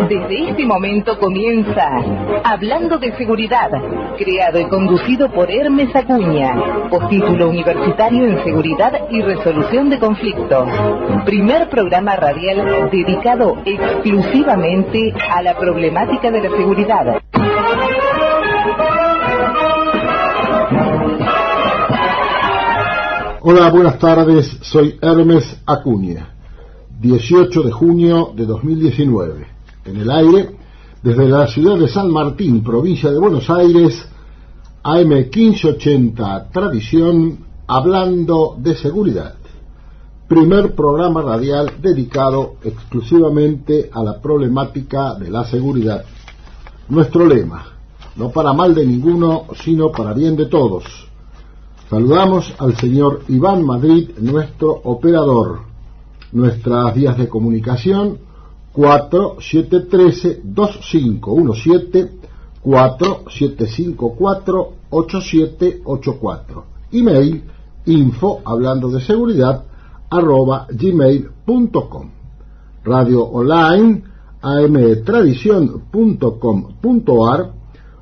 Desde este momento comienza Hablando de Seguridad, creado y conducido por Hermes Acuña, postítulo universitario en Seguridad y Resolución de Conflictos. Primer programa radial dedicado exclusivamente a la problemática de la seguridad. Hola, buenas tardes, soy Hermes Acuña. 18 de junio de 2019. En el aire, desde la ciudad de San Martín, provincia de Buenos Aires, AM 1580 Tradición, hablando de seguridad. Primer programa radial dedicado exclusivamente a la problemática de la seguridad. Nuestro lema, no para mal de ninguno, sino para bien de todos. Saludamos al señor Iván Madrid, nuestro operador. Nuestras vías de comunicación 4713-2517, 4754-8784. Email info hablando de seguridad @gmail.com. Radio online amtradición.com.ar,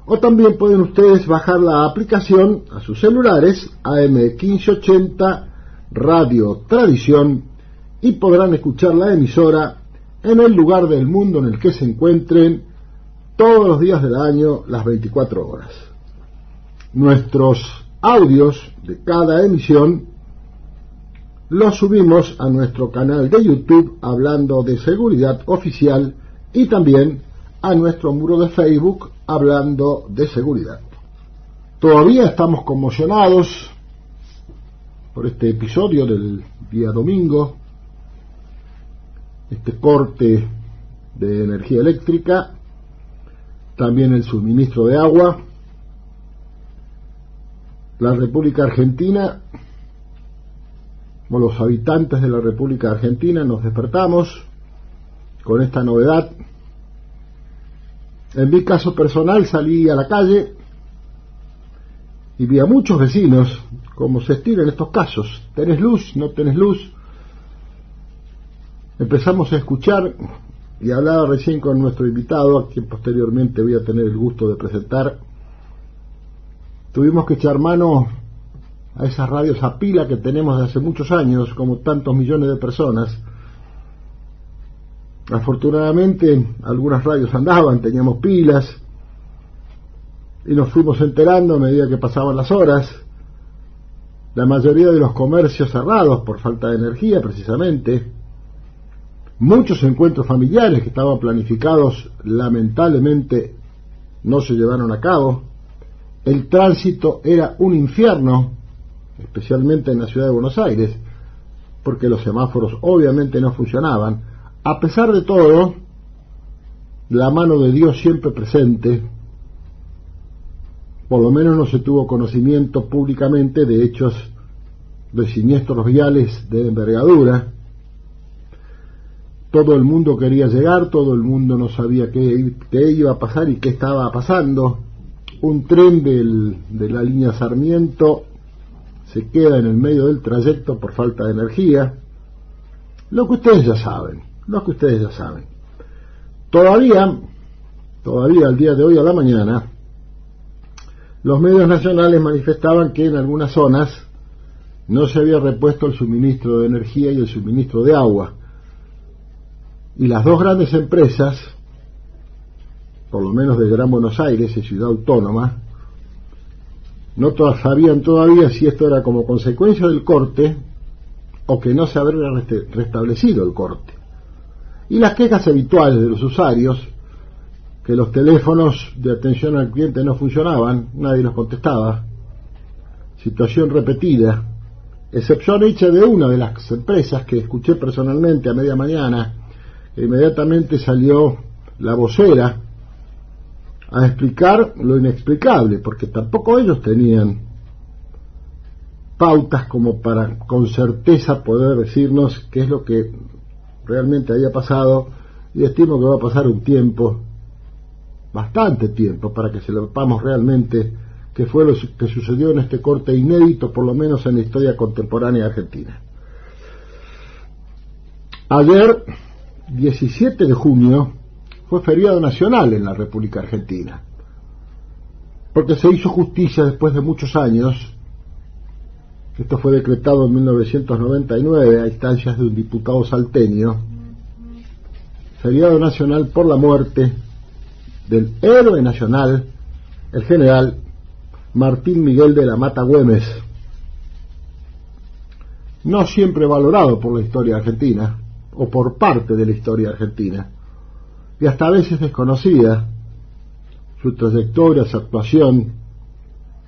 o también pueden ustedes bajar la aplicación a sus celulares AM1580 Radio Tradición y podrán escuchar la emisora en el lugar del mundo en el que se encuentren todos los días del año, las 24 horas. Nuestros audios de cada emisión los subimos a nuestro canal de YouTube Hablando de Seguridad Oficial y también a nuestro muro de Facebook Hablando de Seguridad. Todavía estamos conmocionados por este episodio del día domingo, este corte de energía eléctrica, también el suministro de agua. La República Argentina, o los habitantes de la República Argentina, nos despertamos con esta novedad. En mi caso personal salí a la calle y vi a muchos vecinos, como se estira en estos casos, ¿tenés luz? ¿No tenés luz? Empezamos a escuchar, y hablaba recién con nuestro invitado, a quien posteriormente voy a tener el gusto de presentar. Tuvimos que echar mano a esas radios a pila que tenemos de hace muchos años, como tantos millones de personas. Afortunadamente algunas radios andaban, teníamos pilas, y nos fuimos enterando a medida que pasaban las horas. La mayoría de los comercios cerrados por falta de energía, precisamente. Muchos encuentros familiares que estaban planificados lamentablemente no se llevaron a cabo. El tránsito era un infierno, especialmente en la ciudad de Buenos Aires, porque los semáforos obviamente no funcionaban. A pesar de todo, la mano de Dios siempre presente. Por lo menos no se tuvo conocimiento públicamente de hechos de siniestros viales de envergadura. Todo el mundo quería llegar, todo el mundo no sabía qué iba a pasar y qué estaba pasando. Un tren de la línea Sarmiento se queda en el medio del trayecto por falta de energía. Lo que ustedes ya saben. Todavía al día de hoy a la mañana, los medios nacionales manifestaban que en algunas zonas no se había repuesto el suministro de energía y el suministro de agua. Y las dos grandes empresas, por lo menos de Gran Buenos Aires y Ciudad Autónoma, no sabían todavía si esto era como consecuencia del corte o que no se habría restablecido el corte. Y las quejas habituales de los usuarios, que los teléfonos de atención al cliente no funcionaban, nadie los contestaba. Situación repetida, excepción hecha de una de las empresas que escuché personalmente a media mañana. Inmediatamente salió la vocera a explicar lo inexplicable, porque tampoco ellos tenían pautas como para con certeza poder decirnos qué es lo que realmente había pasado, y estimo que va a pasar un tiempo, bastante tiempo, para que sepamos realmente qué fue lo que sucedió en este corte inédito, por lo menos en la historia contemporánea argentina. Ayer, 17 de junio, fue feriado nacional en la República Argentina, porque se hizo justicia después de muchos años. Esto fue decretado en 1999 a instancias de un diputado salteño, feriado nacional por la muerte del héroe nacional, el general Martín Miguel de la Mata Güemes, no siempre valorado por la historia argentina, o por parte de la historia argentina, y hasta a veces desconocida. Su trayectoria, su actuación,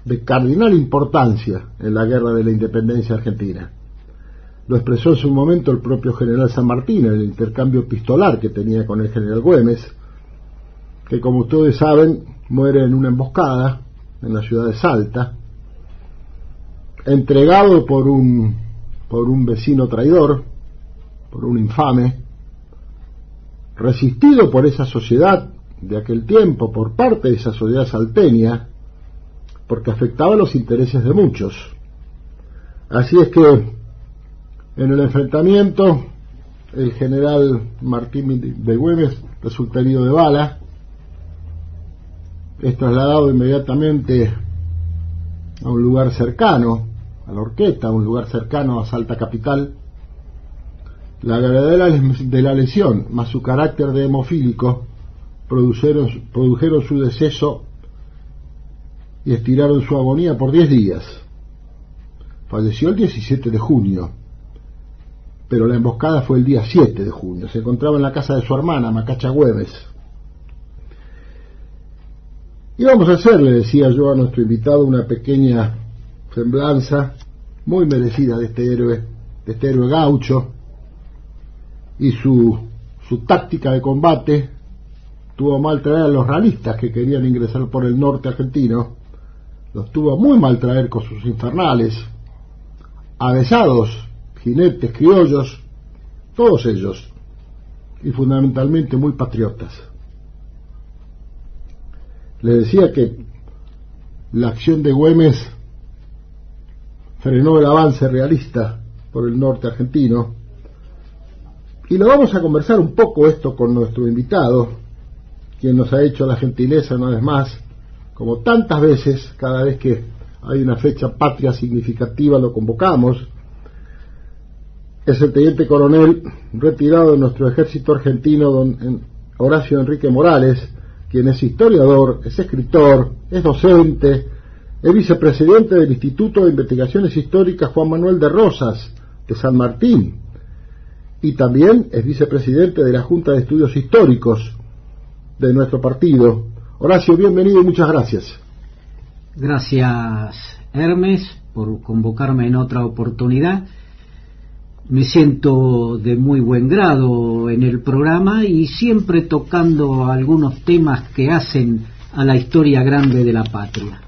de cardinal importancia en la guerra de la independencia argentina. Lo expresó en su momento el propio general San Martín en el intercambio epistolar que tenía con el general Güemes, que, como ustedes saben, muere en una emboscada en la ciudad de Salta, entregado por un vecino traidor, por un infame, resistido por esa sociedad de aquel tiempo, por parte de esa sociedad salteña, porque afectaba los intereses de muchos. Así es que en el enfrentamiento el general Martín de Güemes resulta herido de bala, es trasladado inmediatamente a un lugar cercano a la Horqueta, a un lugar cercano a Salta capital. La gravedad de la lesión más su carácter de hemofílico produjeron su deceso y estiraron su agonía por 10 días. Falleció el 17 de junio, pero la emboscada fue el día 7 de junio. Se encontraba en la casa de su hermana, Macacha Güemes. Y vamos a hacer, le decía yo a nuestro invitado, una pequeña semblanza muy merecida de este héroe gaucho y su táctica de combate. Tuvo mal traer a los realistas que querían ingresar por el norte argentino, los tuvo muy mal traer con sus infernales, avesados, jinetes criollos, todos ellos, y fundamentalmente muy patriotas. Le decía que la acción de Güemes frenó el avance realista por el norte argentino, y lo vamos a conversar un poco esto con nuestro invitado, quien nos ha hecho la gentileza una vez más, como tantas veces, cada vez que hay una fecha patria significativa lo convocamos. Es el teniente coronel retirado de nuestro ejército argentino, don Horacio Enrique Morales, quien es historiador, es escritor, es docente, es vicepresidente del Instituto de Investigaciones Históricas Juan Manuel de Rosas de San Martín, y también es vicepresidente de la Junta de Estudios Históricos de nuestro partido. Horacio, bienvenido y muchas gracias. Gracias, Hermes, por convocarme en otra oportunidad. Me siento de muy buen grado en el programa y siempre tocando algunos temas que hacen a la historia grande de la patria.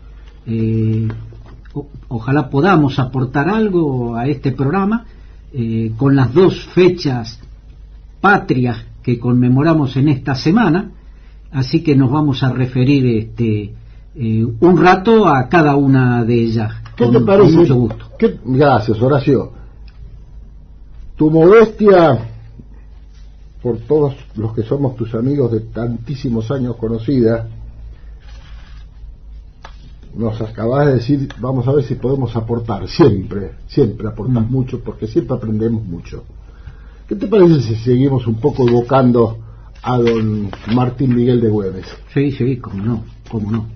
Ojalá podamos aportar algo a este programa con las dos fechas patrias que conmemoramos en esta semana. Así que nos vamos a referir un rato a cada una de ellas. ¿Qué te parece? Con mucho gusto. Gracias, Horacio. Tu modestia, por todos los que somos tus amigos de tantísimos años conocida, nos acabas de decir, vamos a ver si podemos aportar. Siempre aportas mucho, porque siempre aprendemos mucho. ¿Qué te parece si seguimos un poco evocando a don Martín Miguel de Güemes? Sí, cómo no.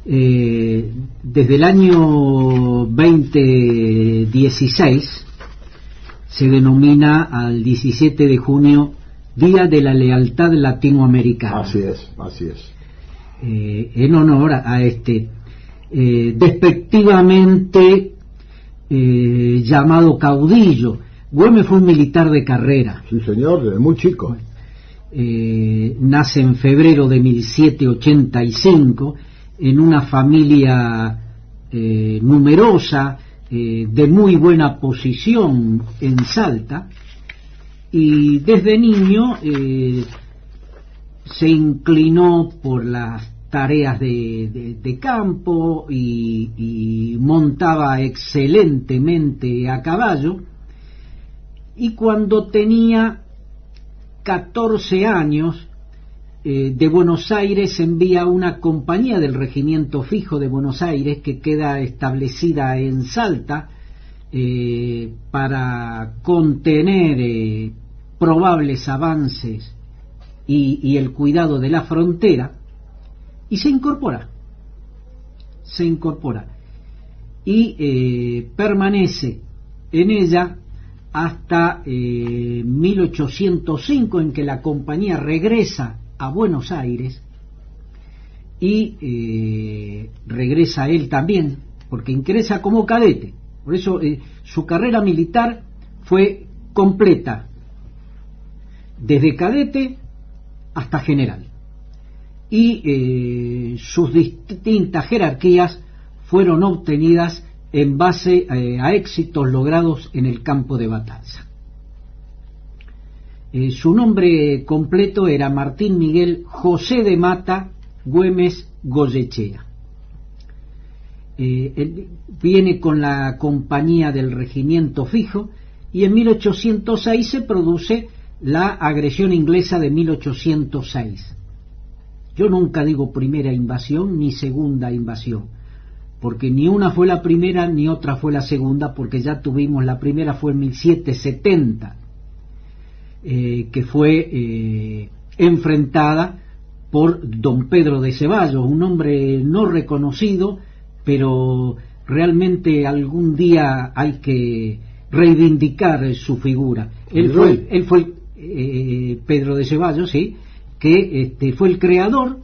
Desde el año 2016 se denomina al 17 de junio Día de la Lealtad Latinoamericana. Así es. En honor a este despectivamente llamado caudillo. Güemes fue un militar de carrera. Sí, señor, desde muy chico. Nace en febrero de 1785 en una familia numerosa, de muy buena posición en Salta, y desde niño se inclinó por las tareas de campo y montaba excelentemente a caballo, y cuando tenía 14 años, de Buenos Aires envía una compañía del Regimiento Fijo de Buenos Aires, que queda establecida en Salta, para contener probables avances y el cuidado de la frontera, y se incorpora y permanece en ella hasta 1805, en que la compañía regresa a Buenos Aires, y regresa él también, porque ingresa como cadete. Por eso su carrera militar fue completa, desde cadete hasta general, y sus distintas jerarquías fueron obtenidas en base a éxitos logrados en el campo de batalla. Su nombre completo era Martín Miguel José de Mata Güemes Goyechea. Viene con la compañía del Regimiento Fijo, y en 1806 se produce la agresión inglesa de 1806. Yo nunca digo primera invasión ni segunda invasión, porque ni una fue la primera ni otra fue la segunda, porque ya tuvimos la primera, fue en 1770, que fue enfrentada por don Pedro de Ceballos, un hombre no reconocido, pero realmente algún día hay que reivindicar su figura. Él fue Pedro de Ceballos, sí, que fue el creador,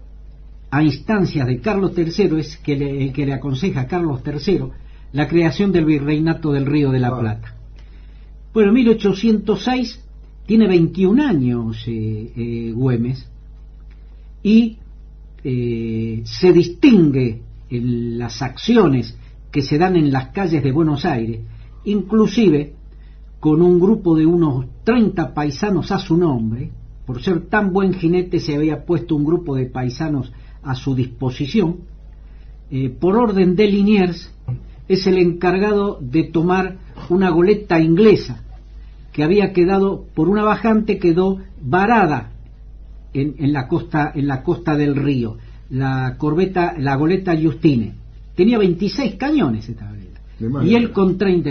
a instancias de Carlos III, es el que le aconseja a Carlos III la creación del virreinato del Río de la Plata. Bueno, en 1806 tiene 21 años Güemes, y se distingue en las acciones que se dan en las calles de Buenos Aires, inclusive con un grupo de unos 30 paisanos a su nombre. Por ser tan buen jinete se había puesto un grupo de paisanos a su disposición. Por orden de Liniers, es el encargado de tomar una goleta inglesa que había quedado, por una bajante, quedó varada en la costa del río, la goleta Justine. Tenía 26 cañones esta goleta, y él con 30,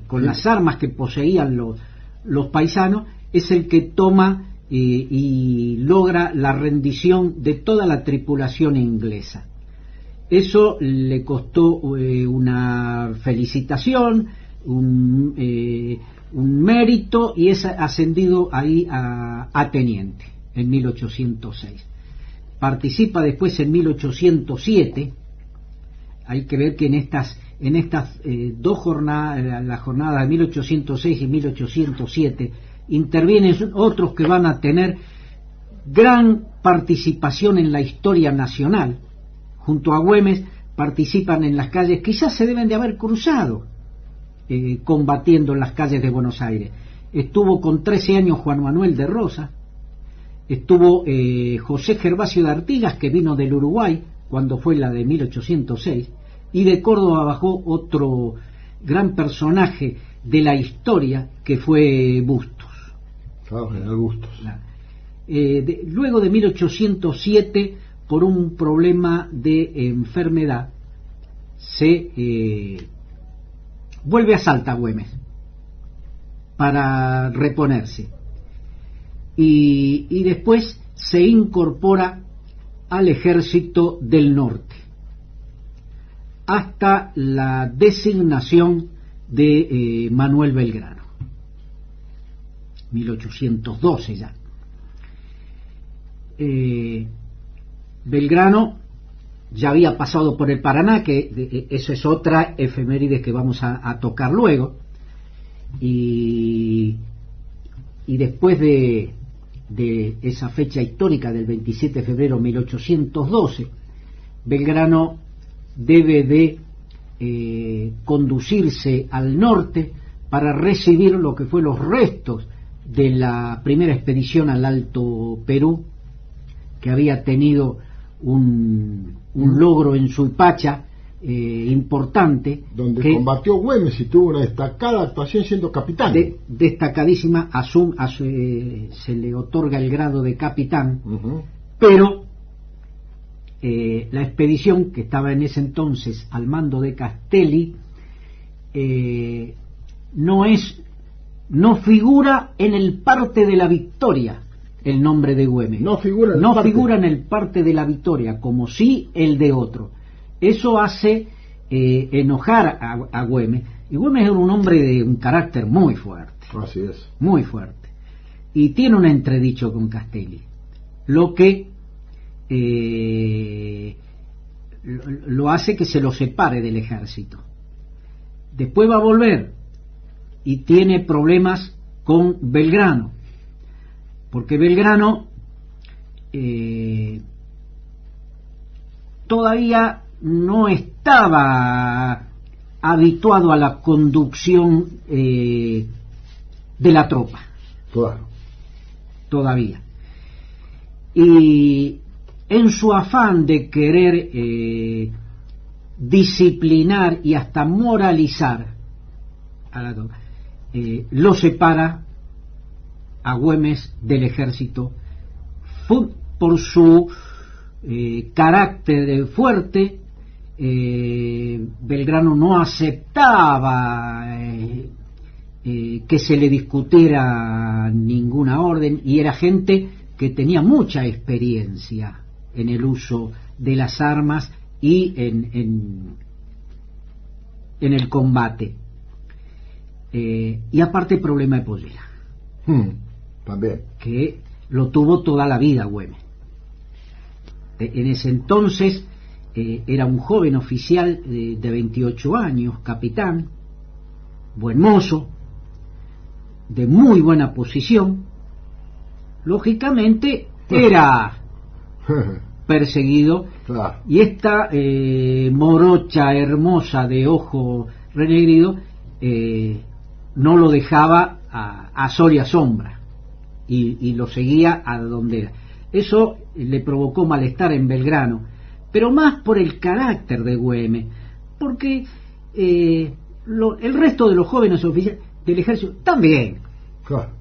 con las armas que poseían los paisanos, es el que toma y logra la rendición de toda la tripulación inglesa. Eso le costó una felicitación, un mérito, y es ascendido ahí a teniente en 1806. Participa después en 1807. Hay que ver que en estas dos jornadas, la jornada de 1806 y 1807, intervienen otros que van a tener gran participación en la historia nacional. Junto a Güemes participan en las calles, quizás se deben de haber cruzado combatiendo en las calles de Buenos Aires. Estuvo con 13 años Juan Manuel de Rosas, estuvo José Gervasio de Artigas, que vino del Uruguay cuando fue la de 1806, y de Córdoba bajó otro gran personaje de la historia, que fue Bustos. General Bustos. Luego de 1807, por un problema de enfermedad, se vuelve a Salta Güemes para reponerse, y después se incorpora al Ejército del Norte hasta la designación de Manuel Belgrano, 1812 ya. Belgrano ya había pasado por el Paraná, que eso es otra efeméride que vamos a tocar luego, y después de esa fecha histórica del 27 de febrero de 1812, Belgrano debe de conducirse al norte para recibir lo que fue los restos de la primera expedición al Alto Perú, que había tenido un logro en Suipacha, importante. Donde combatió Güemes y tuvo una destacada actuación siendo capitán. Destacadísima, se le otorga el grado de capitán, pero la expedición que estaba en ese entonces al mando de Castelli no figura en el parte de la victoria el nombre de Güemes. No figura en el parte de la victoria, como sí el de otro. Eso hace enojar a Güemes, y Güemes era un hombre de un carácter muy fuerte. Así es. Muy fuerte. Y tiene un entredicho con Castelli, lo que lo hace que se lo separe del ejército. Después va a volver y tiene problemas con Belgrano, porque Belgrano todavía no estaba habituado a la conducción de la tropa. Claro. Todavía. Y en su afán de querer disciplinar y hasta moralizar a la tropa, lo separa a Güemes del ejército por su carácter fuerte. Belgrano no aceptaba que se le discutiera ninguna orden, y era gente que tenía mucha experiencia en el uso de las armas y en el combate, y aparte problema de pollera, también, que lo tuvo toda la vida Güemes. En ese entonces era un joven oficial de 28 años, capitán, buen mozo, de muy buena posición. Lógicamente era perseguido, claro. Y esta morocha hermosa de ojo renegrido no lo dejaba a sol y a sombra, y lo seguía a donde era. Eso le provocó malestar en Belgrano, pero más por el carácter de Güemes, porque el resto de los jóvenes oficiales del ejército también, claro,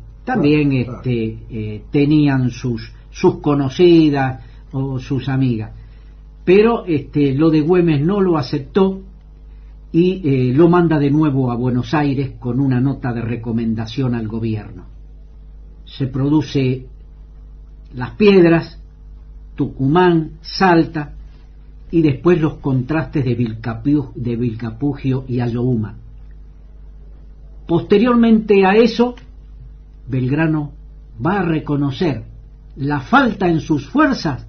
tenían sus conocidas o sus amigas, pero lo de Güemes no lo aceptó, y lo manda de nuevo a Buenos Aires con una nota de recomendación al gobierno. Se produce Las Piedras, Tucumán, Salta, y después los contrastes de Vilcapugio y Ayohuma. Posteriormente a eso, Belgrano va a reconocer la falta en sus fuerzas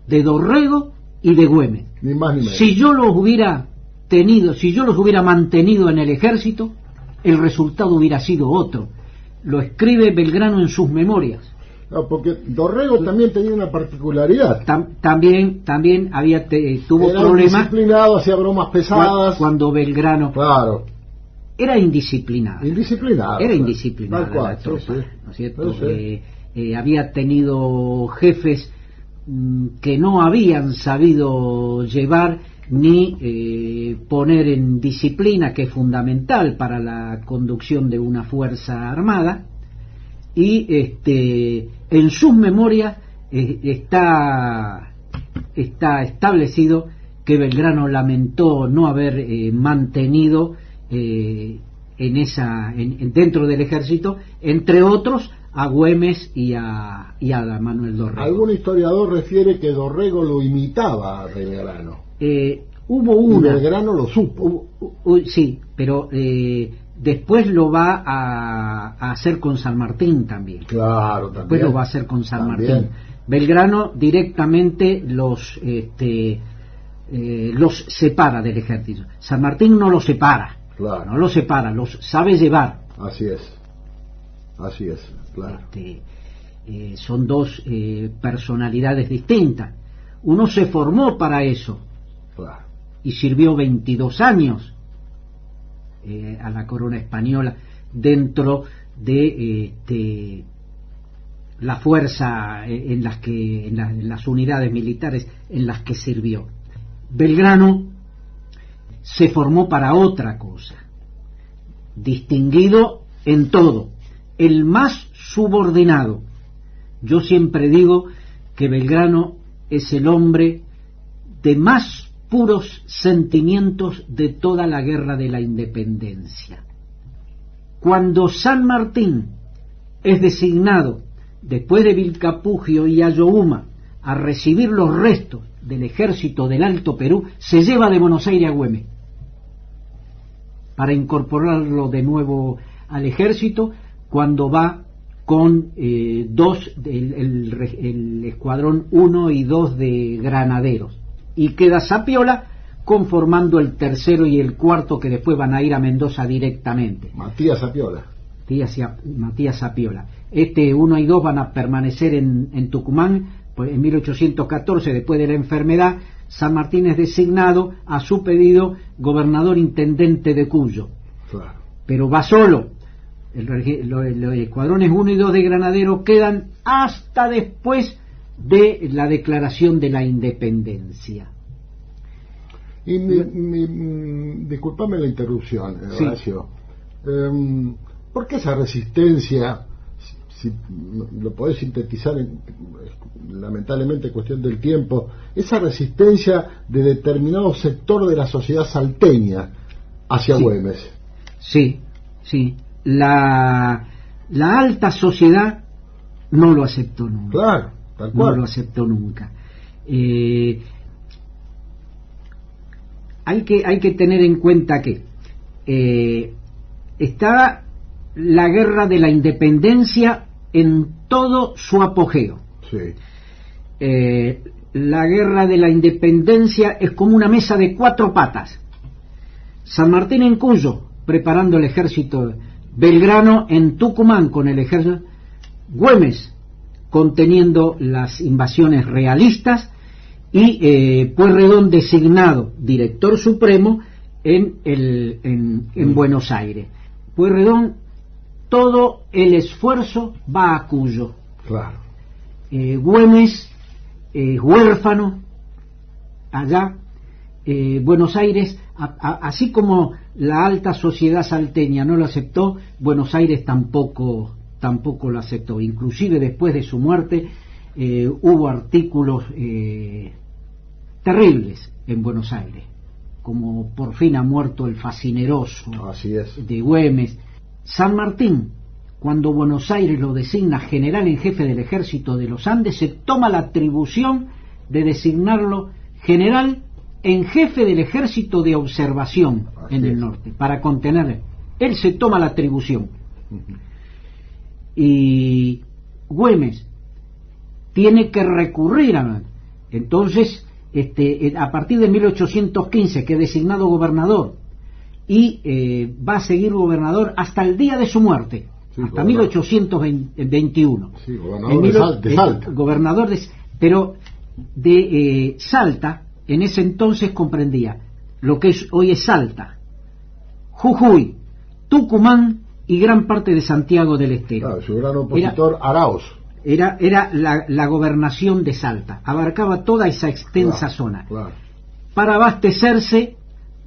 de Dorrego y de Güemes. Ni más ni menos. Si yo los hubiera mantenido en el ejército, el resultado hubiera sido otro. Lo escribe Belgrano en sus memorias. No, porque Dorrego también tenía una particularidad. También tuvo problemas. Era indisciplinado, hacía bromas pesadas. Cuando Belgrano... Claro. Era indisciplinado. Era indisciplinada cual, la tropa, sí. ¿no es cierto? Sí. Había tenido jefes que no habían sabido llevar ni poner en disciplina, que es fundamental para la conducción de una fuerza armada, y en sus memorias está establecido que Belgrano lamentó no haber mantenido dentro del ejército, entre otros, a Güemes y a Manuel Dorrego. Algún historiador refiere que Dorrego lo imitaba a Belgrano. Hubo una. Y Belgrano lo supo. Sí, pero después lo va a hacer con San Martín también. Claro, también. Después lo va a hacer con San también. Martín. Belgrano directamente los separa del ejército. San Martín no los separa. Claro. No los separa, los sabe llevar. Así es, claro. Son dos personalidades distintas. Uno se formó para eso, claro, y sirvió 22 años a la corona española dentro de la fuerza en las unidades militares en las que sirvió. Belgrano se formó para otra cosa. Distinguido en todo, el más subordinado. Yo siempre digo que Belgrano es el hombre de más puros sentimientos de toda la guerra de la independencia. Cuando San Martín es designado, después de Vilcapugio y Ayohuma, a recibir los restos del ejército del Alto Perú, se lleva de Buenos Aires a Güemes para incorporarlo de nuevo al ejército, cuando va con el escuadrón 1 y 2 de granaderos, y queda Sapiola conformando el tercero y el cuarto, que después van a ir a Mendoza directamente. Matías Sapiola. Matías Sapiola. 1 y 2 van a permanecer en Tucumán. Pues en 1814, después de la enfermedad, San Martín es designado, a su pedido, gobernador intendente de Cuyo. Claro. Pero va solo. Los escuadrones 1 y 2 de granaderos quedan hasta después de la declaración de la independencia. Y discúlpame la interrupción, Horacio. Sí. ¿Por qué esa resistencia, si lo podés sintetizar, lamentablemente cuestión del tiempo, esa resistencia de determinado sector de la sociedad salteña hacia Güemes? Sí. La alta sociedad no lo aceptó nunca. Claro, tal cual. No lo aceptó nunca. Hay que tener en cuenta que estaba la guerra de la independencia en todo su apogeo. Sí. La guerra de la independencia es como una mesa de 4 patas. San Martín en Cuyo, preparando el ejército; Belgrano en Tucumán con el ejército; Güemes conteniendo las invasiones realistas; y Pueyrredón designado director supremo en Buenos Aires. Pueyrredón, todo el esfuerzo va a Cuyo. Claro. Güemes, huérfano, allá. Buenos Aires, así como la alta sociedad salteña no lo aceptó, Buenos Aires tampoco lo aceptó. Inclusive después de su muerte hubo artículos terribles en Buenos Aires, como por fin ha muerto el fascineroso. Así es. De Güemes. San Martín, cuando Buenos Aires lo designa general en jefe del ejército de los Andes, se toma la atribución de designarlo general en jefe del ejército de observación en el norte, para contenerle. Él se toma la atribución. Y Güemes tiene que recurrir a... Entonces, a partir de 1815, que es designado gobernador, y va a seguir gobernador hasta el día de su muerte, hasta 1821. Sí, gobernador de Salta. Gobernador pero de Salta, en ese entonces comprendía lo que hoy es Salta, Jujuy, Tucumán y gran parte de Santiago del Estero. Claro, su gran opositor Arauz. Era la gobernación de Salta, abarcaba toda esa extensa zona. Claro. Para abastecerse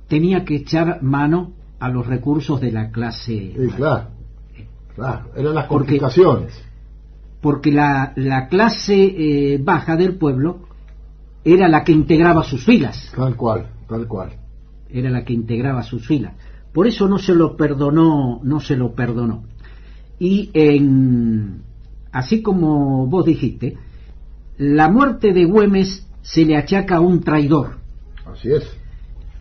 tenía que echar mano a los recursos de la clase. Claro, eran las complicaciones. Porque la clase baja del pueblo era la que integraba sus filas. Tal cual. Era la que integraba sus filas. Por eso no se lo perdonó. Y así como vos dijiste, la muerte de Güemes se le achaca a un traidor. Así es.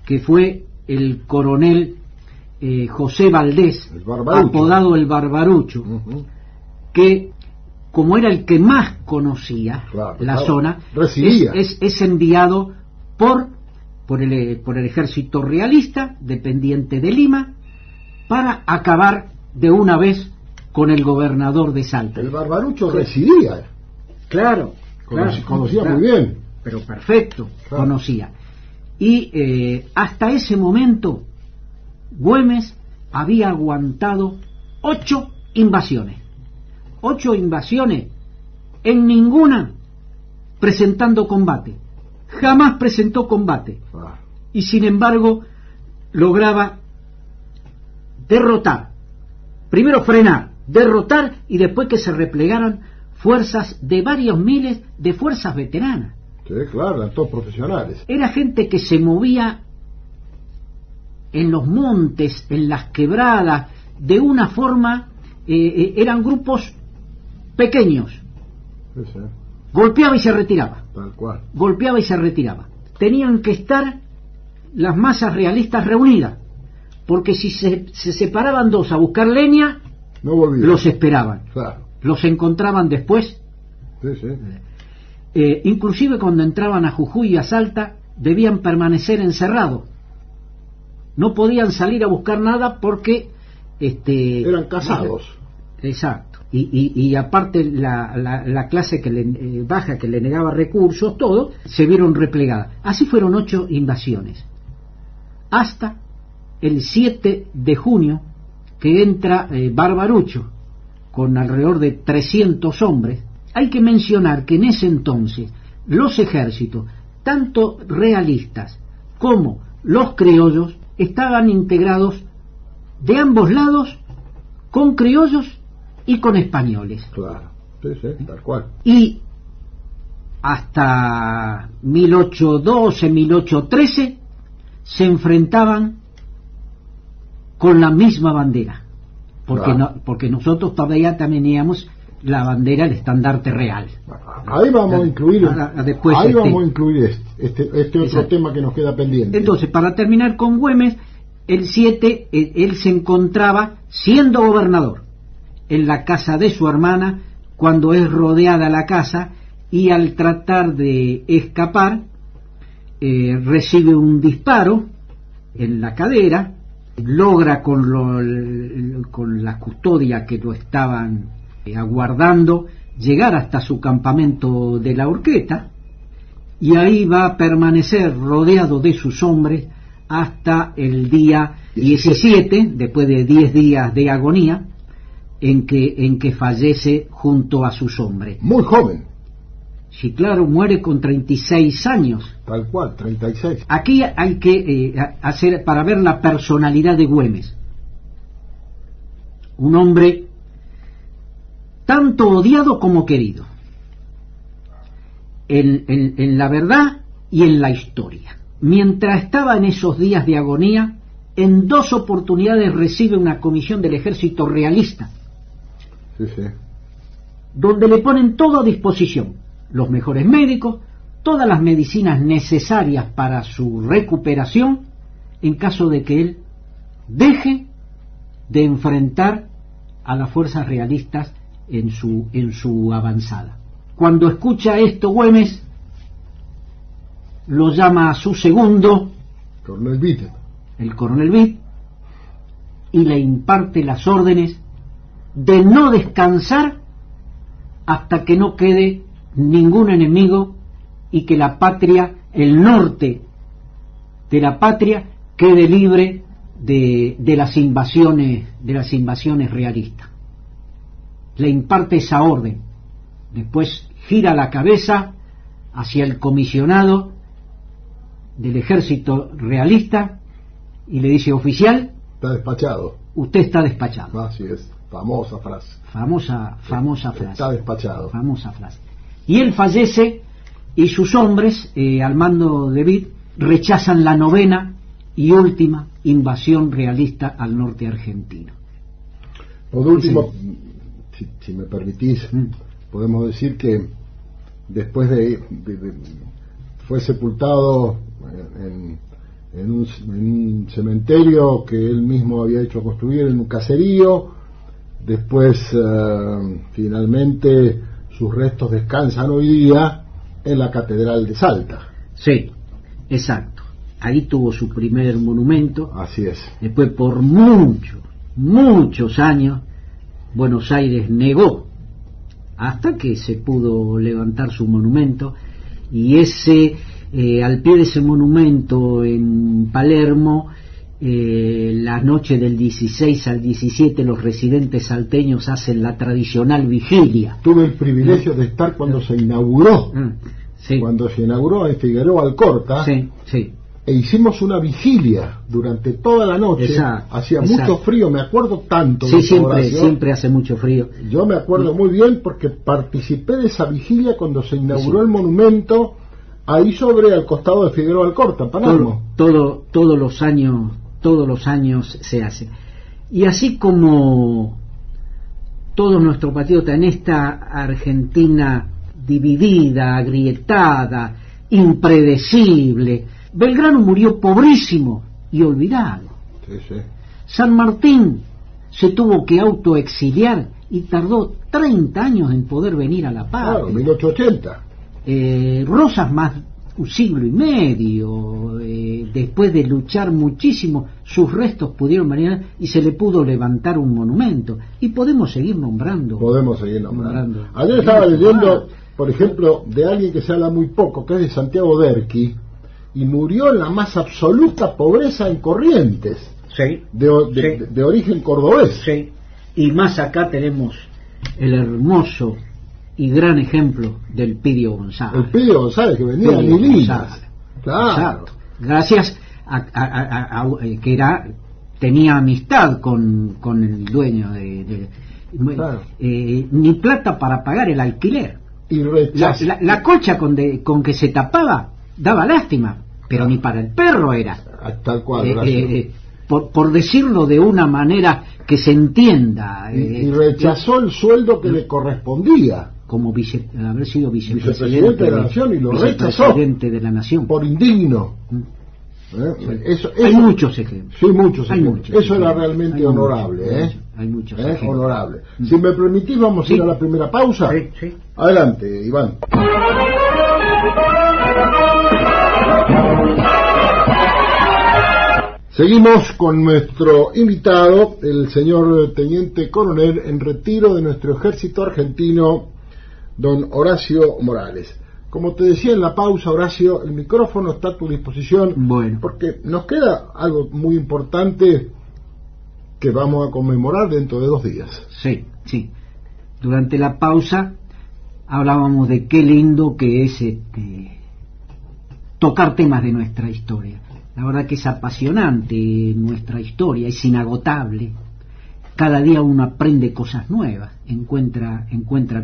Que fue el coronel José Valdés, apodado el Barbarucho, que como era el que más conocía la zona, es enviado por el ejército realista, dependiente de Lima, para acabar de una vez con el gobernador de Salta. El Barbarucho residía. Claro. Conocía muy bien. Pero perfecto, conocía. Y hasta ese momento Güemes había aguantado 8 invasiones. 8 invasiones, en ninguna presentando combate. Jamás presentó combate. Y sin embargo lograba derrotar, primero frenar, derrotar y después que se replegaran fuerzas de varios miles de fuerzas veteranas. Sí, claro, eran todos profesionales. Era gente que se movía en los montes, en las quebradas, de una forma, eran grupos pequeños. Sí, sí. Golpeaba y se retiraba. Tal cual. Golpeaba y se retiraba. Tenían que estar las masas realistas reunidas, porque si se separaban dos a buscar leña, no volvían. Los esperaban. Claro. Los encontraban después. Sí, sí. Inclusive cuando entraban a Jujuy y a Salta, debían permanecer encerrados. No podían salir a buscar nada porque eran casados. Exacto. Y aparte la clase que baja que le negaba recursos, todo, se vieron replegadas. Así fueron 8 invasiones. Hasta el 7 de junio, que entra Barbarucho, con alrededor de 300 hombres. Hay que mencionar que en ese entonces los ejércitos, tanto realistas como los criollos, estaban integrados de ambos lados con criollos y con españoles. Claro, sí, sí, tal cual. Y hasta 1812, 1813 se enfrentaban con la misma bandera, porque, claro. Porque nosotros todavía teníamos la bandera, el estandarte real. Ahí vamos a incluir, después vamos a incluir este otro exacto. tema que nos queda pendiente. Entonces, para terminar con Güemes, el 7, él se encontraba siendo gobernador en la casa de su hermana, cuando es rodeada la casa, y al tratar de escapar recibe un disparo en la cadera, logra con la custodia que lo estaban aguardando llegar hasta su campamento de la Horqueta, y ahí va a permanecer rodeado de sus hombres hasta el día 17, después de 10 días de agonía, en que fallece junto a sus hombres. Muy joven. Sí, claro, muere con 36 años. Tal cual, 36. Aquí hay que hacer, para ver la personalidad de Güemes, un hombre tanto odiado como querido, en la verdad y en la historia. Mientras estaba en esos días de agonía, en 2 oportunidades recibe una comisión del ejército realista, Sí, sí. donde le ponen todo a disposición, los mejores médicos, todas las medicinas necesarias para su recuperación, en caso de que él deje de enfrentar a las fuerzas realistas en su avanzada. Cuando escucha esto Güemes, lo llama a su segundo, Coronel Vitt, el coronel Vitt, y le imparte las órdenes de no descansar hasta que no quede ningún enemigo y que la patria, el norte de la patria, quede libre de las invasiones realistas. Le imparte esa orden. Después gira la cabeza hacia el comisionado del ejército realista y le dice: oficial, está despachado. Usted está despachado. Así es, famosa frase. Famosa frase. Está despachado. Famosa frase. Y él fallece y sus hombres, al mando de Vitt, rechazan la 9ª y última invasión realista al norte argentino. Por último, si me permitís, podemos decir que después fue sepultado en un cementerio que él mismo había hecho construir en un caserío. Después finalmente sus restos descansan hoy día en la Catedral de Salta. Sí, exacto. Ahí tuvo su primer monumento. Así es. Después, por muchos años, Buenos Aires negó, hasta que se pudo levantar su monumento, y al pie de ese monumento en Palermo, la noche del 16 al 17 los residentes salteños hacen la tradicional vigilia. Tuve el privilegio de estar cuando se inauguró, Sí. Cuando se inauguró en Figueroa Alcorta. Sí, sí. e hicimos una vigilia durante toda la noche. Hacía mucho frío, me acuerdo tanto. Sí, siempre hace mucho frío. Yo me acuerdo muy bien porque participé de esa vigilia cuando se inauguró el monumento ahí sobre al costado de Figueroa Alcorta, en Palermo. Todos los años se hace. Y así como todos nuestros patriotas en esta Argentina dividida, agrietada, impredecible, Belgrano murió pobrísimo y olvidado. Sí. San Martín se tuvo que autoexiliar y tardó 30 años en poder venir a la patria. Claro, 1880. Rosas más un siglo y medio, después de luchar muchísimo, sus restos pudieron venir y se le pudo levantar un monumento. Y podemos seguir nombrando. Ayer estaba leyendo, por ejemplo, de alguien que se habla muy poco, que es de Santiago Derqui, y murió en la más absoluta pobreza en Corrientes. Sí. De origen cordobés. Sí. Y más acá tenemos el hermoso y gran ejemplo del Pidio González. El Pidio González, que venía a Nilinas. Claro. Exacto. Gracias a que tenía amistad con el dueño claro. Ni plata para pagar el alquiler. Y la colcha con que se tapaba daba lástima, pero ni para el perro era. Tal cual. Por decirlo de una manera que se entienda. Y rechazó el sueldo que le correspondía. Como haber sido vicepresidente de la Nación, y lo rechazó. Vicepresidente de la Nación. Por indigno. Eso, hay muchos ejemplos. Sí, muchos ejemplos. Eso era realmente honorable. Hay muchos ejemplos. Honorable. Si me permitís, vamos a ir a la primera pausa. Sí. Adelante, Iván. Seguimos con nuestro invitado, el señor Teniente Coronel en retiro de nuestro ejército argentino, don Horacio Morales. Como te decía en la pausa, Horacio, el micrófono está a tu disposición, porque nos queda algo muy importante que vamos a conmemorar dentro de 2 días. Sí. Durante la pausa hablábamos de qué lindo que es tocar temas de nuestra historia. La verdad que es apasionante nuestra historia, es inagotable. Cada día uno aprende cosas nuevas, encuentra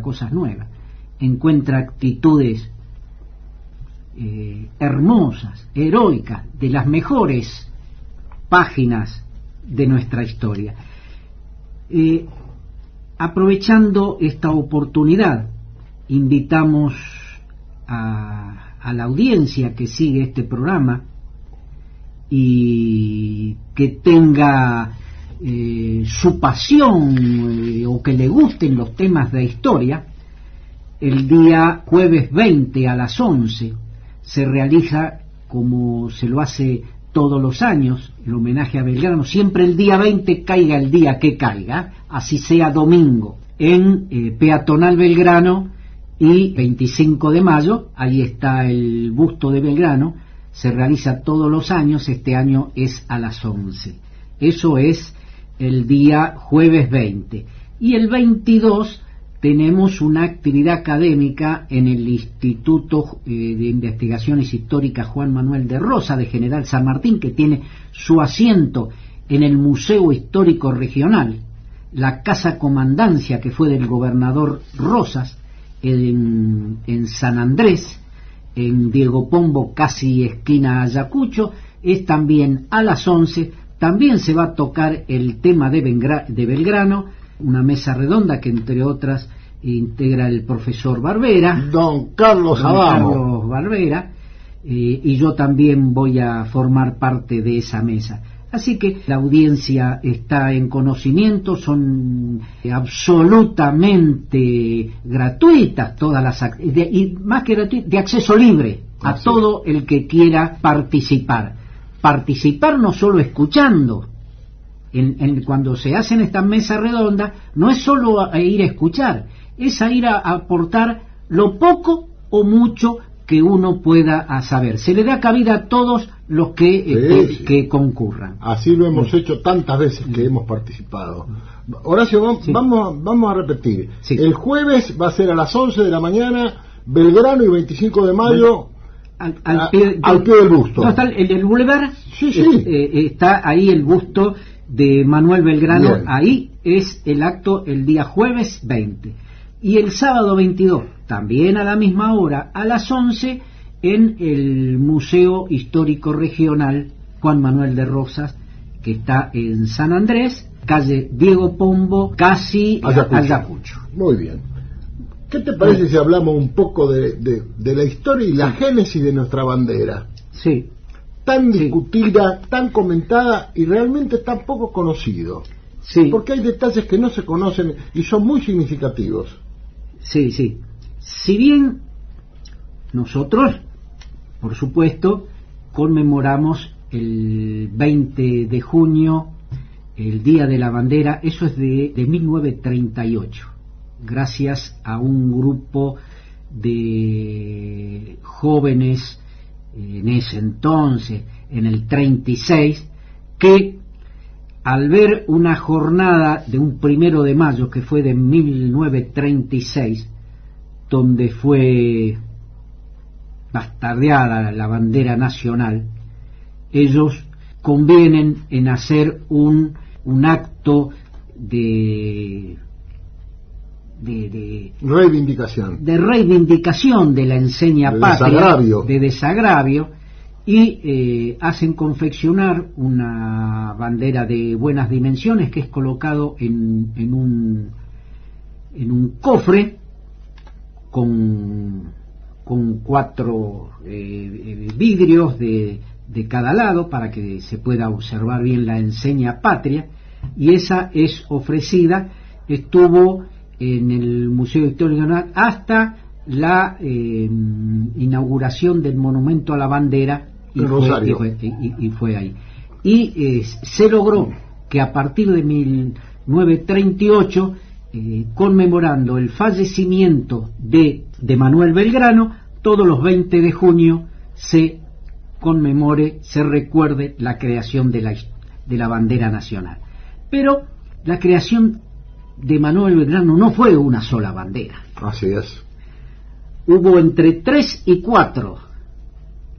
cosas nuevas, encuentra actitudes hermosas, heroicas, de las mejores páginas de nuestra historia. Aprovechando esta oportunidad, invitamos a la audiencia que sigue este programa y que tenga su pasión o que le gusten los temas de historia. El día jueves 20 a las 11 se realiza, como se lo hace todos los años, el homenaje a Belgrano. Siempre el día 20, caiga el día que caiga, así sea domingo, en Peatonal Belgrano y 25 de mayo, ahí está el busto de Belgrano. Se realiza todos los años, este año es a las 11. Eso es el día jueves 20. Y el 22 tenemos una actividad académica en el Instituto de Investigaciones Históricas Juan Manuel de Rosa de General San Martín, que tiene su asiento en el Museo Histórico Regional, la Casa Comandancia, que fue del gobernador Rosas, en San Andrés, en Diego Pombo, casi esquina Ayacucho. Es también a las 11. También se va a tocar el tema de Belgrano, una mesa redonda que entre otras integra el profesor Barbera, don Carlos Barbera, y yo también voy a formar parte de esa mesa. Así que la audiencia está en conocimiento, son absolutamente gratuitas todas las actividades, y más que gratuitas, de acceso libre a todo el que quiera participar. Participar no solo escuchando. Cuando se hacen estas mesas redondas, no es solo a ir a escuchar, es a ir a aportar lo poco o mucho que uno pueda saber. Se le da cabida a todos los que concurran. Así lo hemos hecho tantas veces que hemos participado. Horacio, vamos a repetir. El jueves va a ser a las 11 de la mañana, Belgrano, y 25 de mayo al pie del busto. No, está el Boulevard, sí. Está ahí el busto de Manuel Belgrano. Bien. Ahí es el acto el día jueves 20. Y el sábado 22, también a la misma hora, a las 11, en el Museo Histórico Regional Juan Manuel de Rosas, que está en San Andrés, calle Diego Pombo, casi Ayacucho. Muy bien. ¿Qué te parece si hablamos un poco de la historia y la génesis de nuestra bandera? Sí. Tan discutida, tan comentada y realmente tan poco conocido. Sí. Porque hay detalles que no se conocen y son muy significativos. Sí. Si bien nosotros, por supuesto, conmemoramos el 20 de junio, el Día de la Bandera, eso es de 1938, gracias a un grupo de jóvenes en ese entonces, en el 36, que al ver una jornada de un 1 de mayo que fue de 1936, donde fue bastardeada la bandera nacional, ellos convienen en hacer un acto de reivindicación de la enseña patria, de desagravio, y hacen confeccionar una bandera de buenas dimensiones que es colocado en un cofre con 4 vidrios de cada lado para que se pueda observar bien la enseña patria, y esa es ofrecida, estuvo en el Museo Histórico hasta la inauguración del monumento a la bandera, y fue ahí. Y se logró que a partir de 1938, conmemorando el fallecimiento de Manuel Belgrano, todos los 20 de junio se conmemore, se recuerde la creación de la bandera nacional. Pero la creación de Manuel Belgrano no fue una sola bandera. Así es. Hubo entre 3 y 4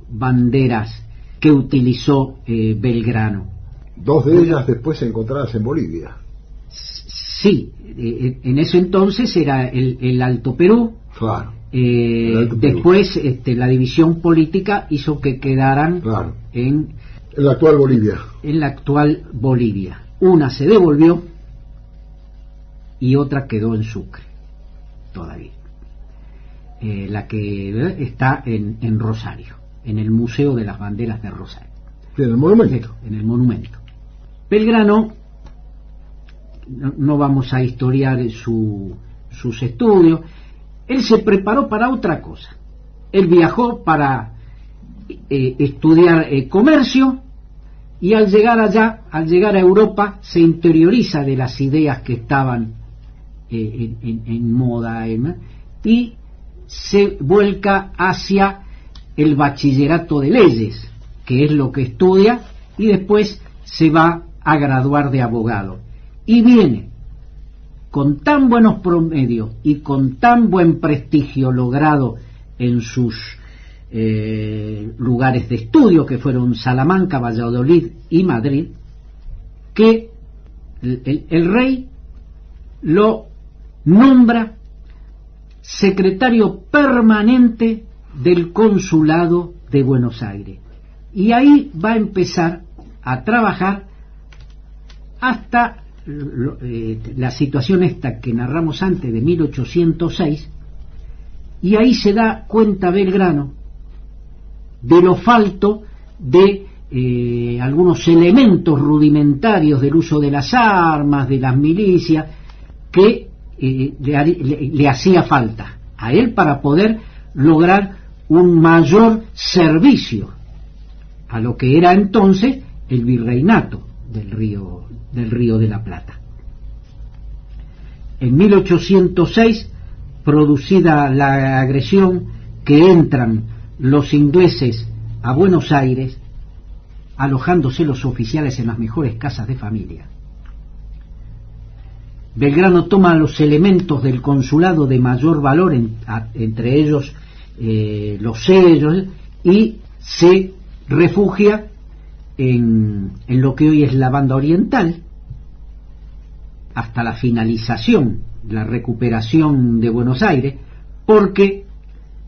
banderas que utilizó Belgrano. 2 de ellas después encontradas en Bolivia. Sí, en ese entonces era el Alto Perú. Claro. Después la división política hizo que quedaran en la actual Bolivia. En la actual Bolivia. Una se devolvió y otra quedó en Sucre todavía. La que está en Rosario, en el Museo de las Banderas de Rosario. En el monumento. En el monumento. Belgrano, no vamos a historiar sus estudios. Él se preparó para otra cosa. Él viajó para estudiar comercio, y al llegar a Europa, se interioriza de las ideas que estaban en moda, y se vuelca hacia el bachillerato de leyes, que es lo que estudia, y después se va a graduar de abogado. Y viene con tan buenos promedios y con tan buen prestigio logrado en sus lugares de estudio, que fueron Salamanca, Valladolid y Madrid, que el rey lo nombra secretario permanente del Consulado de Buenos Aires, y ahí va a empezar a trabajar hasta la situación esta que narramos antes de 1806, y ahí se da cuenta Belgrano de lo falto de algunos elementos rudimentarios del uso de las armas, de las milicias, que le hacía falta a él para poder lograr un mayor servicio a lo que era entonces el virreinato del Río de la Plata. En 1806, producida la agresión, que entran los ingleses a Buenos Aires, alojándose los oficiales en las mejores casas de familia. Belgrano toma los elementos del consulado de mayor valor, entre ellos los sellos, y se refugia en lo que hoy es la banda oriental hasta la finalización, la recuperación de Buenos Aires, porque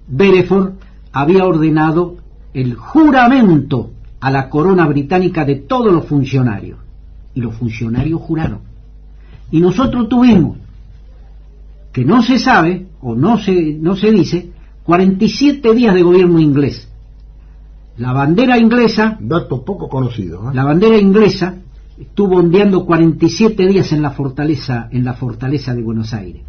Bereford había ordenado el juramento a la corona británica de todos los funcionarios, y los funcionarios juraron. Y nosotros tuvimos, que no se sabe o no se dice, 47 días de gobierno inglés. La bandera inglesa, dato poco conocido, la bandera inglesa estuvo ondeando 47 días en la fortaleza de Buenos Aires.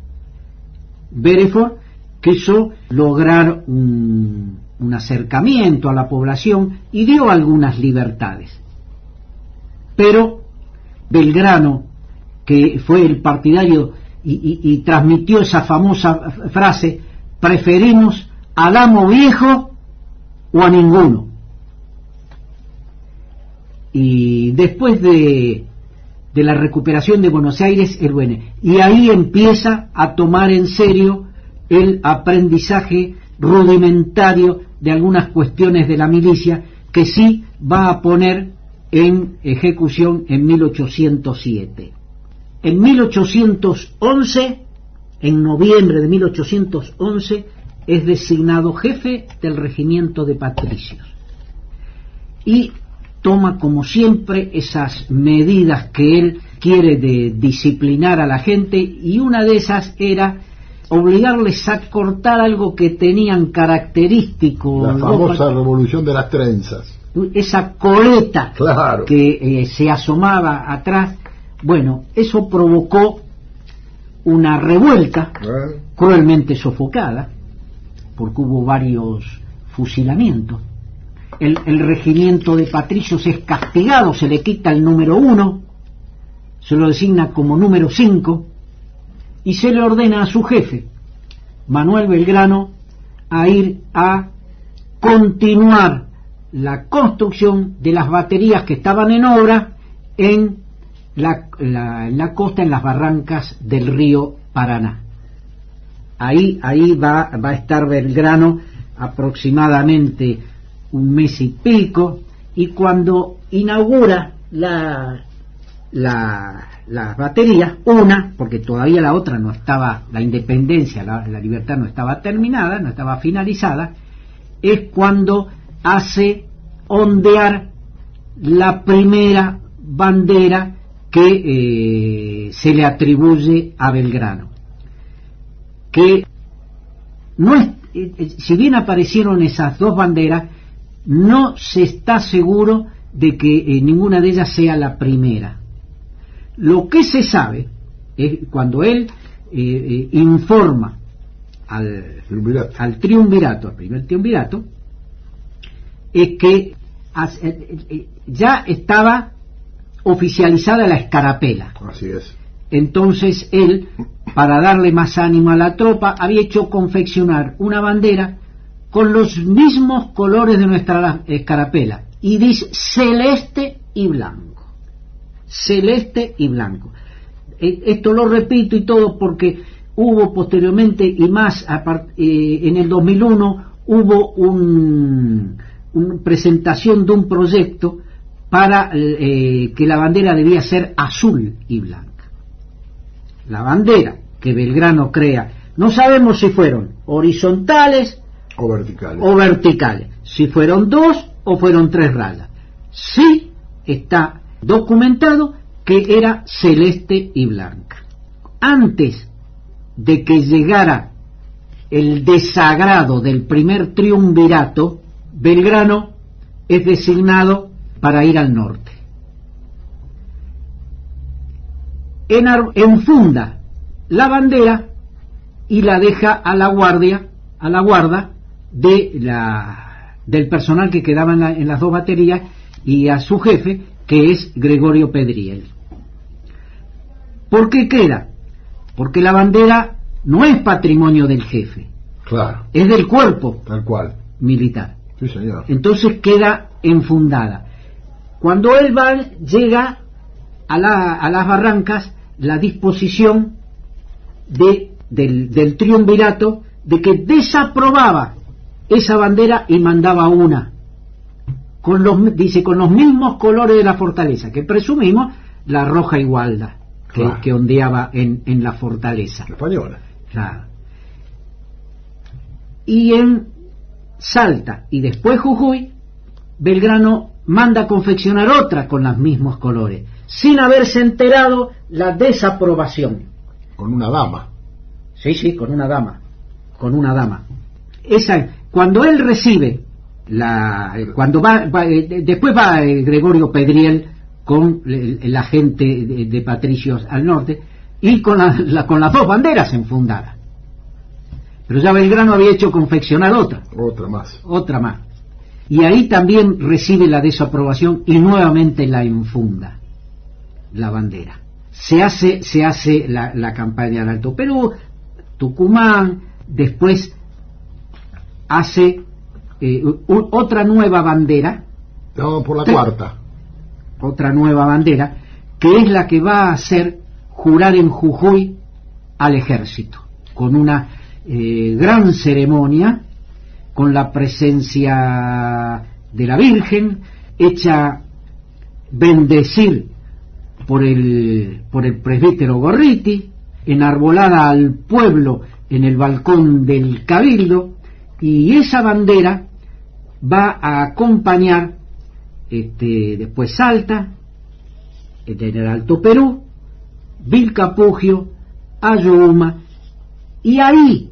Bereford quiso lograr un acercamiento a la población y dio algunas libertades, pero Belgrano, que fue el partidario y transmitió esa famosa frase: preferimos al amo viejo o a ninguno. Y después de la recuperación de Buenos Aires, y ahí empieza a tomar en serio el aprendizaje rudimentario de algunas cuestiones de la milicia, que sí va a poner en ejecución en 1807. En 1811, en noviembre de 1811, es designado jefe del regimiento de patricios y toma, como siempre, esas medidas que él quiere de disciplinar a la gente, y una de esas era obligarles a cortar algo que tenían característico, la famosa revolución de las trenzas, esa coleta, claro, que se asomaba atrás. Bueno, eso provocó una revuelta cruelmente sofocada, porque hubo varios fusilamientos. El regimiento de patricios es castigado, se le quita el número 1, se lo designa como número 5 y se le ordena a su jefe, Manuel Belgrano, a ir a continuar la construcción de las baterías que estaban en obra en la costa, en las barrancas del río Paraná. Ahí va a estar Belgrano aproximadamente un mes y pico, y cuando inaugura la batería, una, porque todavía la otra no estaba, la independencia, la libertad no estaba terminada, no estaba finalizada, es cuando hace ondear la primera bandera que se le atribuye a Belgrano, que no es, si bien aparecieron esas dos banderas, no se está seguro de que ninguna de ellas sea la primera. Lo que se sabe es cuando él informa al triunvirato, al primer triunvirato, es que ya estaba oficializada la escarapela. Así es. Entonces él, para darle más ánimo a la tropa, había hecho confeccionar una bandera con los mismos colores de nuestra escarapela, y dice celeste y blanco. Celeste y blanco. Esto lo repito y todo porque hubo posteriormente, y más en el 2001, hubo una presentación de un proyecto para que la bandera debía ser azul y blanca. La bandera que Belgrano crea, no sabemos si fueron horizontales o verticales, si fueron 2 o fueron 3 rayas. Sí está documentado que era celeste y blanca. Antes de que llegara el desagrado del primer triunvirato, Belgrano es designado para ir al norte. Enfunda la bandera y la deja a la guarda del personal que quedaba en las dos baterías, y a su jefe, que es Gregorio Pedriel. ¿Por qué queda? Porque la bandera no es patrimonio del jefe, claro, es del cuerpo tal cual militar. Sí, señor. Entonces queda enfundada. Cuando él llega a las barrancas, la disposición del triunvirato de que desaprobaba esa bandera y mandaba una, con los mismos colores de la fortaleza, que presumimos la roja igualda que ondeaba en la fortaleza española. Claro. Y en Salta y después Jujuy, Belgrano manda a confeccionar otra con los mismos colores, sin haberse enterado la desaprobación. Con una dama. Sí, con una dama. Cuando él recibe después va Gregorio Pedriel con la gente de patricios al norte y con las dos banderas enfundadas. Pero ya Belgrano había hecho confeccionar otra más. Y ahí también recibe la desaprobación y nuevamente la enfunda, la bandera. Se hace la campaña del Alto Perú, Tucumán, después hace otra nueva bandera. Vamos por la cuarta. Otra nueva bandera, que es la que va a hacer jurar en Jujuy al ejército, con una gran ceremonia, con la presencia de la Virgen, hecha bendecir por el presbítero Gorriti, enarbolada al pueblo en el balcón del Cabildo, y esa bandera va a acompañar después Salta, en el Alto Perú, Vilcapugio, Ayohuma, y ahí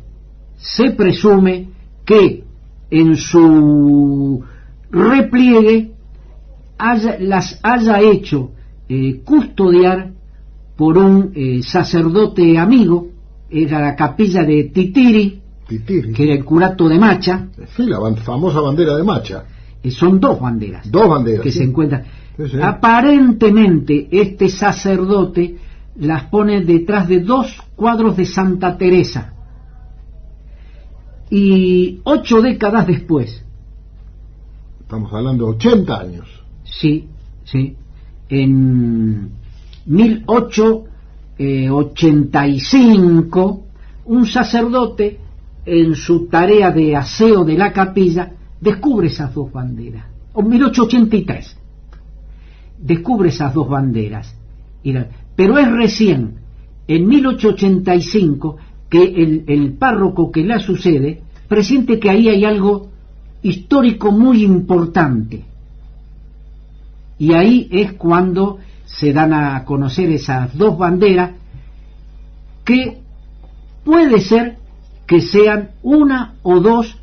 se presume que en su repliegue las haya hecho custodiar por un sacerdote amigo. Era la capilla de Titiri, que era el curato de Macha. Sí, la famosa bandera de Macha. Son dos banderas que sí. Se encuentran. Sí. Aparentemente este sacerdote las pone detrás de 2 cuadros de Santa Teresa, y 8 décadas después, estamos hablando de 80 años, sí, en 1885, un sacerdote en su tarea de aseo de la capilla descubre esas 2 banderas, o 1883 descubre esas 2 banderas, pero es recién en 1885 que el párroco que la sucede presiente que ahí hay algo histórico muy importante, y ahí es cuando se dan a conocer esas 2 banderas, que puede ser que sean una o 2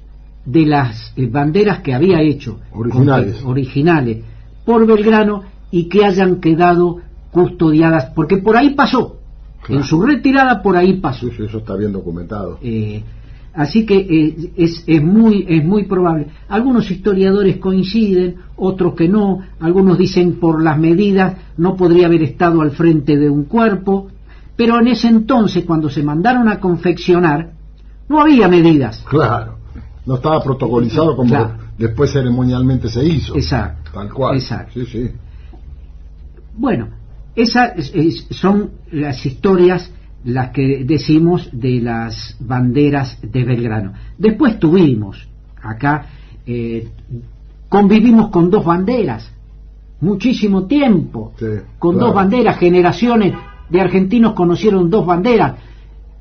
de las banderas que había hecho originales por Belgrano y que hayan quedado custodiadas, porque por ahí pasó, en su retirada por ahí pasó. Sí, eso está bien documentado. Así que es muy probable. Algunos historiadores coinciden, otros que no. Algunos dicen por las medidas no podría haber estado al frente de un cuerpo, pero en ese entonces, cuando se mandaron a confeccionar, no había medidas. Claro, no estaba protocolizado como después ceremonialmente se hizo. Exacto. Tal cual. Exacto. Sí. Bueno, esas son las historias, las que decimos de las banderas de Belgrano. Después tuvimos acá, convivimos con 2 banderas muchísimo tiempo, con 2 banderas. Generaciones de argentinos conocieron 2 banderas,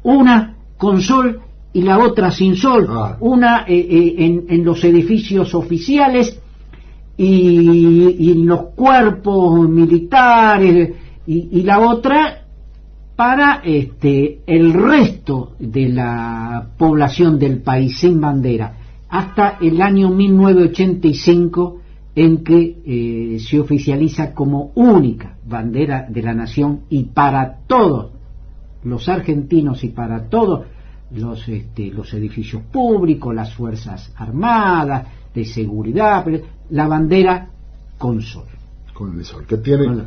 una con sol y la otra sin sol, una en los edificios oficiales y en los cuerpos militares, y la otra para el resto de la población del país, sin bandera, hasta el año 1985, en que se oficializa como única bandera de la nación, y para todos los argentinos y para todos los edificios públicos, las fuerzas armadas, de seguridad, la bandera con sol. Con el sol, que tiene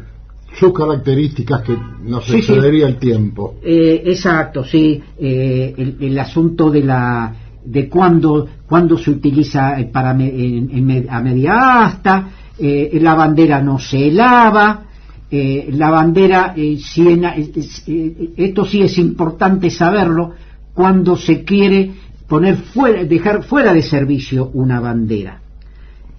sus características que no se excedería el tiempo. Exacto, sí. El asunto de cuándo se utiliza a media asta, la bandera no se lava, la bandera, esto sí es importante saberlo, cuando se quiere, dejar fuera de servicio una bandera.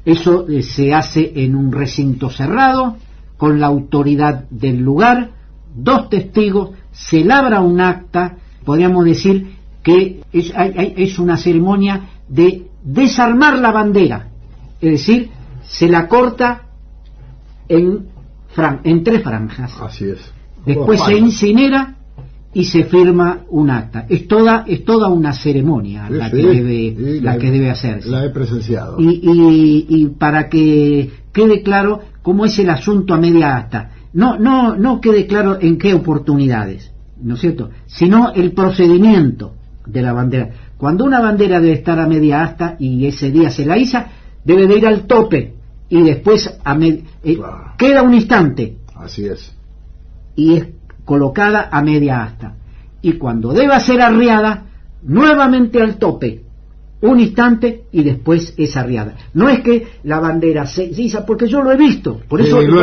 Eso se hace en un recinto cerrado, con la autoridad del lugar, 2 testigos, se labra un acta, podríamos decir que es una ceremonia de desarmar la bandera, es decir, se la corta en 3 franjas. Así es. Después se incinera y se firma un acta. Es toda una ceremonia la que debe hacerse. La he presenciado. Y para que quede claro cómo es el asunto a media asta. No quede claro en qué oportunidades, ¿no es cierto? Sino el procedimiento de la bandera. Cuando una bandera debe estar a media asta y ese día se la iza, debe de ir al tope y después claro. Queda un instante. Así es. Y es colocada a media asta. Y cuando deba ser arriada, nuevamente al tope, un instante y después es arriada. No es que la bandera se iza, porque yo lo he visto, por eso lo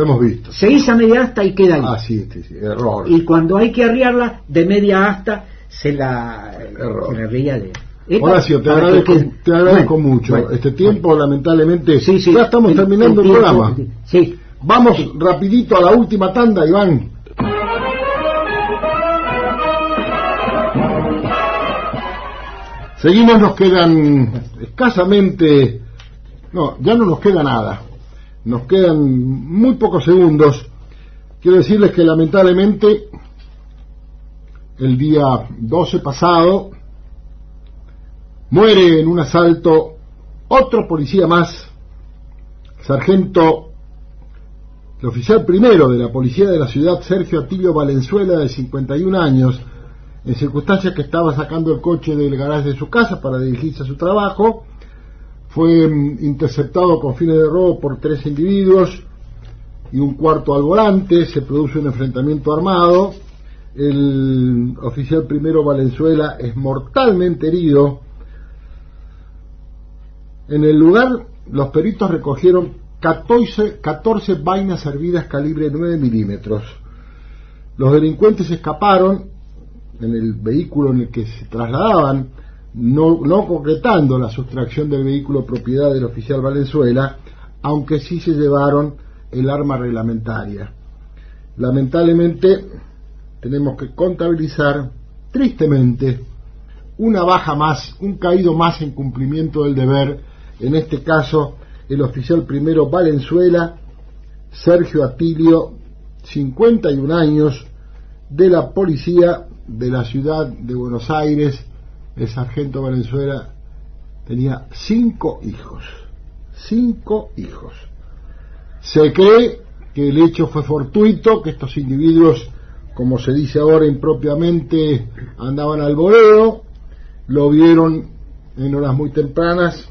hemos visto. Se iza a media asta y queda ahí. Ah, sí, error. Y cuando hay que arriarla de media asta, se la arría de... Horacio, te agradezco mucho. Bueno, este tiempo, lamentablemente, sí, ya estamos terminando el programa. Sí. Vamos rapidito a la última tanda, Iván. Seguimos, nos quedan escasamente... No, ya no nos queda nada. Nos quedan muy pocos segundos. Quiero decirles que lamentablemente el día 12 pasado muere en un asalto otro policía más, el oficial primero de la policía de la ciudad, Sergio Atilio Valenzuela, de 51 años, en circunstancias que estaba sacando el coche del garaje de su casa para dirigirse a su trabajo. Fue interceptado con fines de robo por 3 individuos y un cuarto al volante. Se produce un enfrentamiento armado. El oficial primero Valenzuela es mortalmente herido. En el lugar, los peritos recogieron 14 vainas hervidas calibre 9 milímetros. Los delincuentes escaparon en el vehículo en el que se trasladaban, no concretando la sustracción del vehículo propiedad del oficial Valenzuela, aunque sí se llevaron el arma reglamentaria. Lamentablemente tenemos que contabilizar, tristemente, una baja más, un caído más en cumplimiento del deber, en este caso el oficial primero Valenzuela, Sergio Atilio, 51 años, de la policía de la ciudad de Buenos Aires. El sargento Valenzuela tenía 5 hijos. 5 hijos. Se cree que el hecho fue fortuito, que estos individuos, como se dice ahora impropiamente, andaban al voleo, lo vieron en horas muy tempranas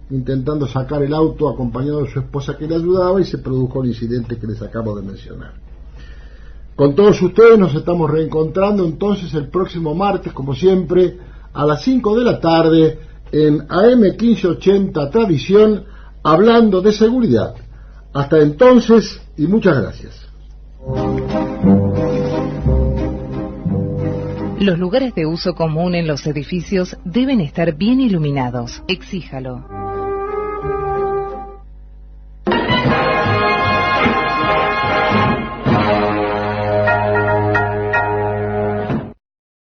intentando sacar el auto acompañado de su esposa que le ayudaba, y se produjo el incidente que les acabo de mencionar. Con todos ustedes nos estamos reencontrando entonces el próximo martes, como siempre, a las 5 de la tarde en AM 1580 Tradición, hablando de seguridad. Hasta entonces y muchas gracias. Los lugares de uso común en los edificios deben estar bien iluminados. Exíjalo.